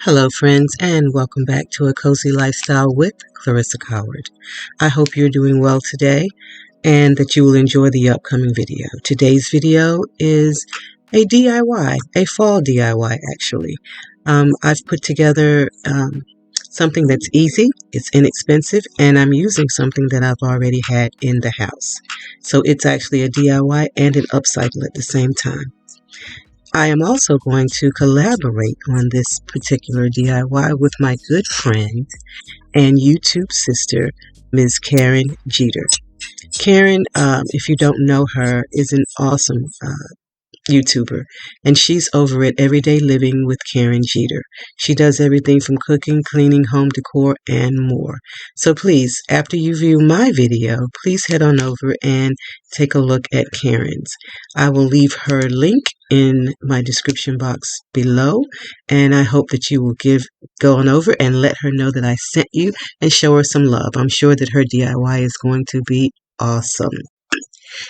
Hello, friends, and welcome back to A Cozy Lifestyle with Clearissa Coward. I hope you're doing well today and that you will enjoy the upcoming video. Today's video is a DIY, a fall DIY actually. I've put together something that's easy, it's inexpensive, and I'm using something that I've already had in the house. So it's actually a DIY and an upcycle at the same time. I am also going to collaborate on this particular DIY with my good friend and YouTube sister, Ms. Karen Jeter. Karen, if you don't know her, is an awesome YouTuber, and she's over at Everyday Living with Karen Jeter. She does everything from cooking, cleaning, home decor, and more. So please, after you view my video, please head on over and take a look at Karen's. I will leave her link in my description box below, and I hope that you will go on over and let her know that I sent you and show her some love. I'm sure that her DIY is going to be awesome.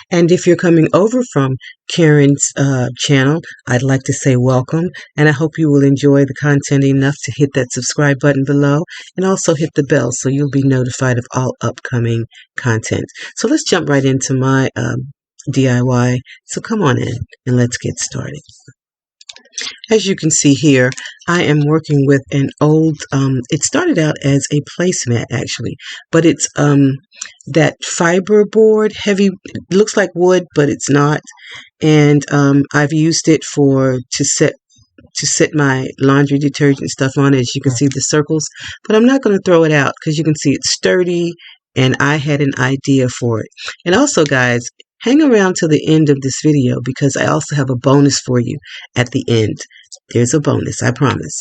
And if you're coming over from Karen's channel, I'd like to say welcome, and I hope you will enjoy the content enough to hit that subscribe button below and also hit the bell so you'll be notified of all upcoming content. So let's jump right into my DIY. So come on in and let's get started. As you can see here, I am working with an old, it started out as a placemat actually, but it's that fiber board, heavy, it looks like wood, but it's not. And I've used it to set my laundry detergent stuff on. As you can see the circles, but I'm not going to throw it out because you can see it's sturdy and I had an idea for it. And also, guys, hang around till the end of this video because I also have a bonus for you at the end. There's a bonus, I promise.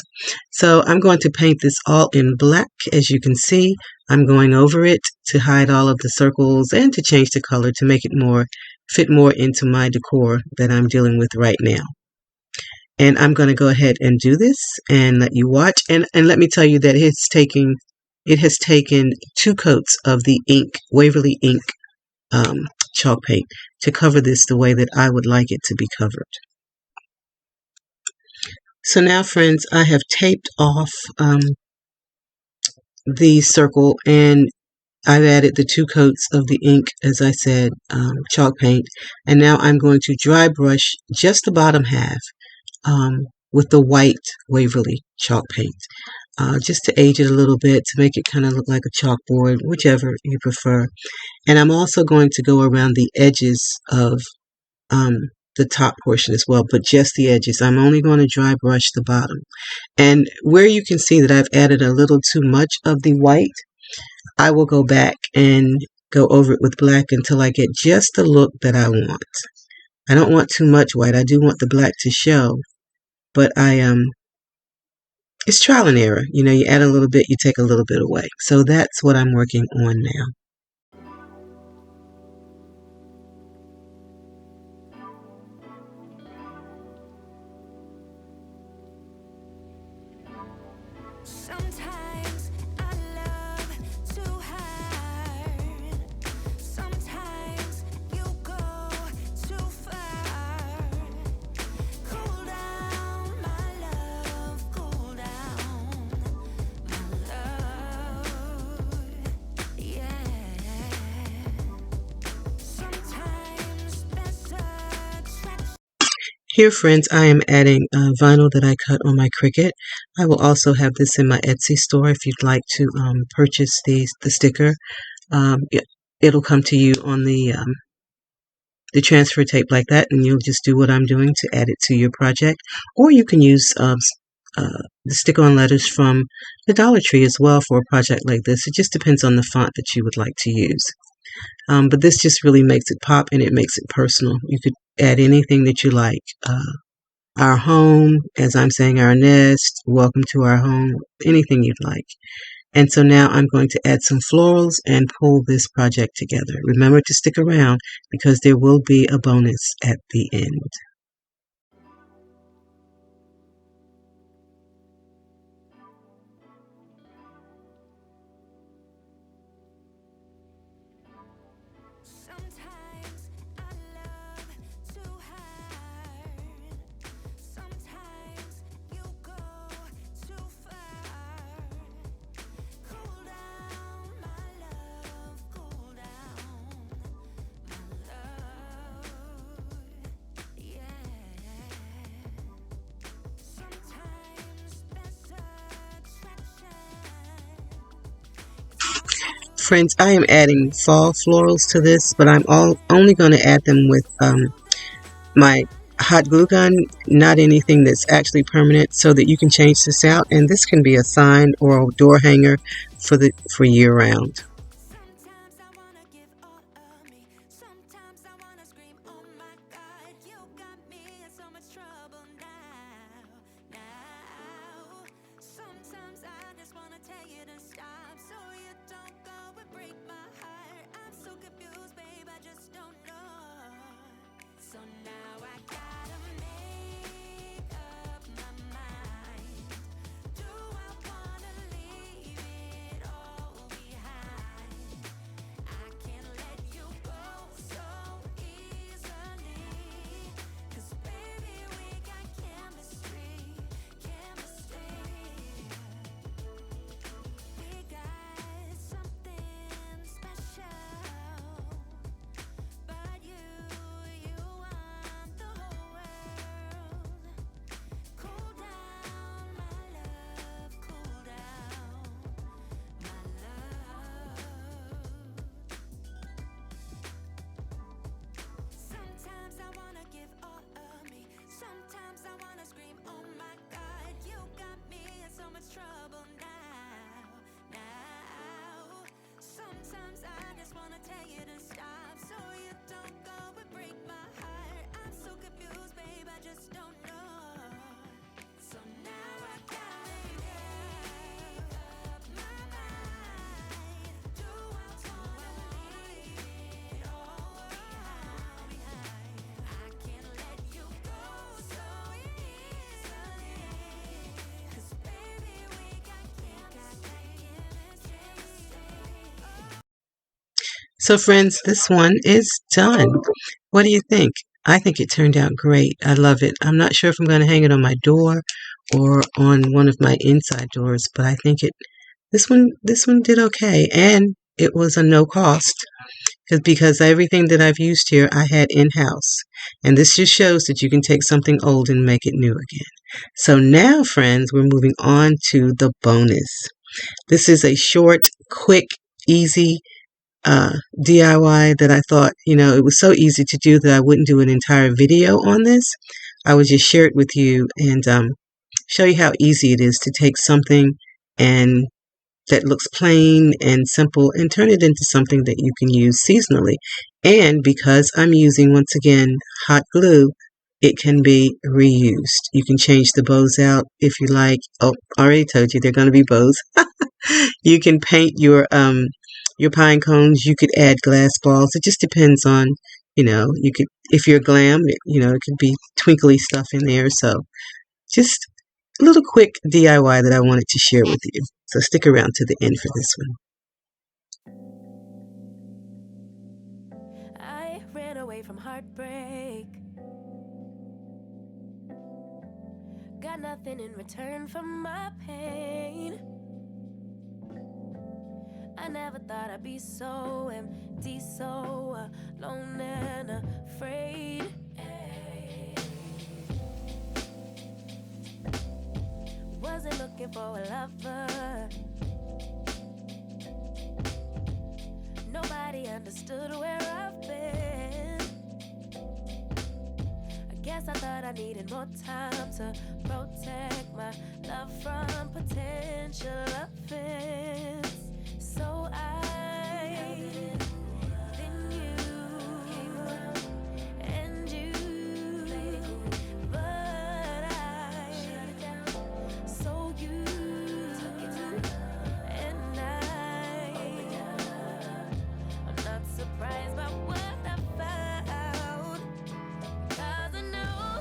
So I'm going to paint this all in black. As you can see, I'm going over it to hide all of the circles and to change the color to make it fit more into my decor that I'm dealing with right now. And I'm going to go ahead and do this and let you watch. And let me tell you that it has taken 2 coats of the ink, Waverly ink chalk paint to cover this the way that I would like it to be covered. So now, friends, I have taped off the circle and I've added the 2 coats of the ink, as I said, chalk paint, and now I'm going to dry brush just the bottom half with the white Waverly chalk paint, just to age it a little bit, to make it kind of look like a chalkboard, whichever you prefer. And I'm also going to go around the edges of the top portion as well, but just the edges. I'm only going to dry brush the bottom. And where you can see that I've added a little too much of the white, I will go back and go over it with black until I get just the look that I want. I don't want too much white. I do want the black to show, but it's trial and error. You know, you add a little bit, you take a little bit away. So that's what I'm working on now. Sometimes I love too hard. Sometimes you go too far. Cool down, my love. Cool down, my love. Yeah. Sometimes there's attraction. Here, friends, I am adding vinyl that I cut on my Cricut. I will also have this in my Etsy store if you'd like to purchase the sticker. It'll come to you on the transfer tape like that, and you'll just do what I'm doing to add it to your project. Or you can use the stick-on letters from the Dollar Tree as well for a project like this. It just depends on the font that you would like to use. But this just really makes it pop and it makes it personal. You could add anything that you like. Our home, as I'm saying, our nest, welcome to our home, anything you'd like. And so now I'm going to add some florals and pull this project together. Remember to stick around because there will be a bonus at the end. Sometimes I love too hard. Sometimes you go too Friends, I am adding fall florals to this, but I'm only going to add them with my hot glue gun, not anything that's actually permanent, so that you can change this out. And this can be a sign or a door hanger for year round. Sometimes I wanna give all of me. Sometimes I wanna scream, oh my God, you got me in so much trouble now, now. Sometimes I just wanna tell you to stop, so you don't go and break my heart. I'm so confused, babe, I just don't know. So now I gotta make up my mind. Do I wanna leave it all behind? I can't let you go so easily, 'cause baby we got chemistry, chemistry. We got something special, but you want the whole world. Cool down, my love, cool down, my love. Sometimes I wanna give all of me. Sometimes I wanna scream, oh my God, you got me in so much trouble now, now. Sometimes I just wanna tell you to stop, so you don't go and break my heart. I'm so confused, babe, I just don't know. So now I gotta make up my mind. Do I wanna leave it all behind? I can't let you go so easily, 'cause baby we got chemistry. So friends, this one is done. What do you think? I think it turned out great. I love it. I'm not sure if I'm going to hang it on my door or on one of my inside doors, but I think this one did okay, and it was a no cost because everything that I've used here I had in-house. And this just shows that you can take something old and make it new again. So now, friends, we're moving on to the bonus. This is a short, quick, easy DIY that I thought, it was so easy to do that I wouldn't do an entire video on this. I would just share it with you and show you how easy it is to take something and that looks plain and simple and turn it into something that you can use seasonally. And because I'm using, once again, hot glue, it can be reused. You can change the bows out if you like. Oh, I already told you they're going to be bows. You can paint your pine cones. You could add glass balls. It just depends on, you could, if you're glam, it could be twinkly stuff in there. So just a little quick DIY that I wanted to share with you. So stick around to the end for this one. I ran away from heartbreak. Got nothing in return for my pain. I never thought I'd be so empty, so alone and afraid. Wasn't looking for a lover. Nobody understood where I've been. I guess I thought I needed more time to protect my love from potential offense. So then you and you, but I so you and I'm not surprised by what I found, 'cause I know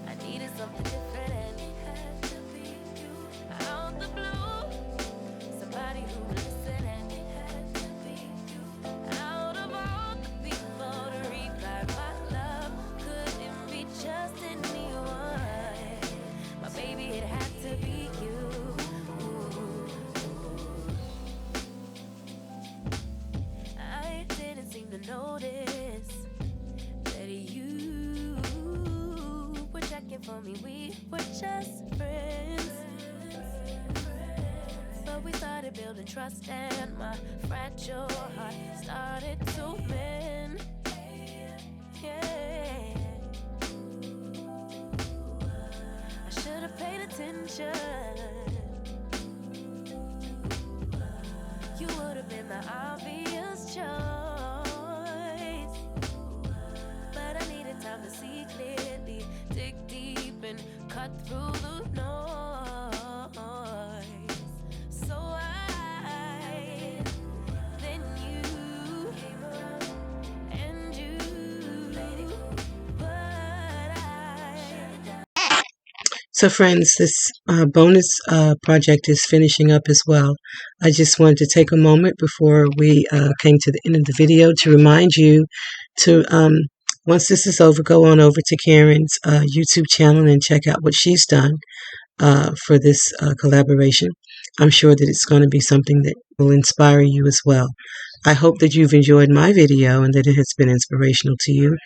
I needed something different anyhow. building trust and my fragile heart started to mend. Yeah, I should have paid attention. You would have been the obvious choice, but I needed time to see clearly, dig deep and cut through the noise. So then you came around and you, but So friends, this bonus project is finishing up as well. I just wanted to take a moment before we came to the end of the video to remind you to, once this is over, go on over to Karen's YouTube channel and check out what she's done for this collaboration. I'm sure that it's going to be something that will inspire you as well. I hope that you've enjoyed my video and that it has been inspirational to you,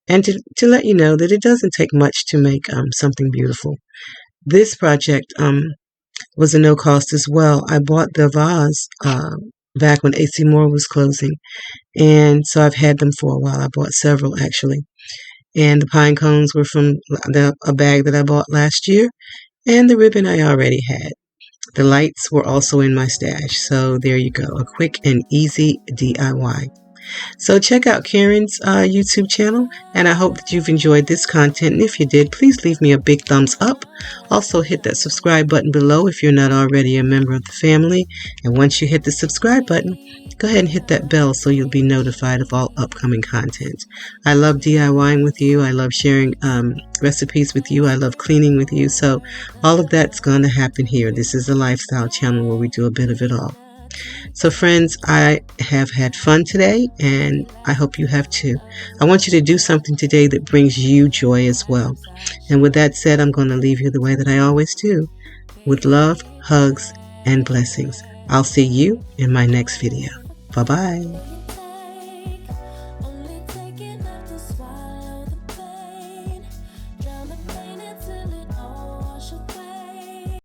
and to let you know that it doesn't take much to make something beautiful. This project was a no cost as well. I bought the vase back when AC Moore was closing, and so I've had them for a while. I bought several actually, and the pine cones were from a bag that I bought last year, and the ribbon I already had. The lights were also in my stash, so there you go, a quick and easy DIY. So check out Karen's YouTube channel, and I hope that you've enjoyed this content. And if you did, please leave me a big thumbs up. Also hit that subscribe button below if you're not already a member of the family. And once you hit the subscribe button, go ahead and hit that bell so you'll be notified of all upcoming content. I love DIYing with you. I love sharing recipes with you. I love cleaning with you. So all of that's going to happen here. This is a lifestyle channel where we do a bit of it all. So friends, I have had fun today, and I hope you have too. I want you to do something today that brings you joy as well. And with that said, I'm going to leave you the way that I always do, with love, hugs, and blessings. I'll see you in my next video. Bye-bye.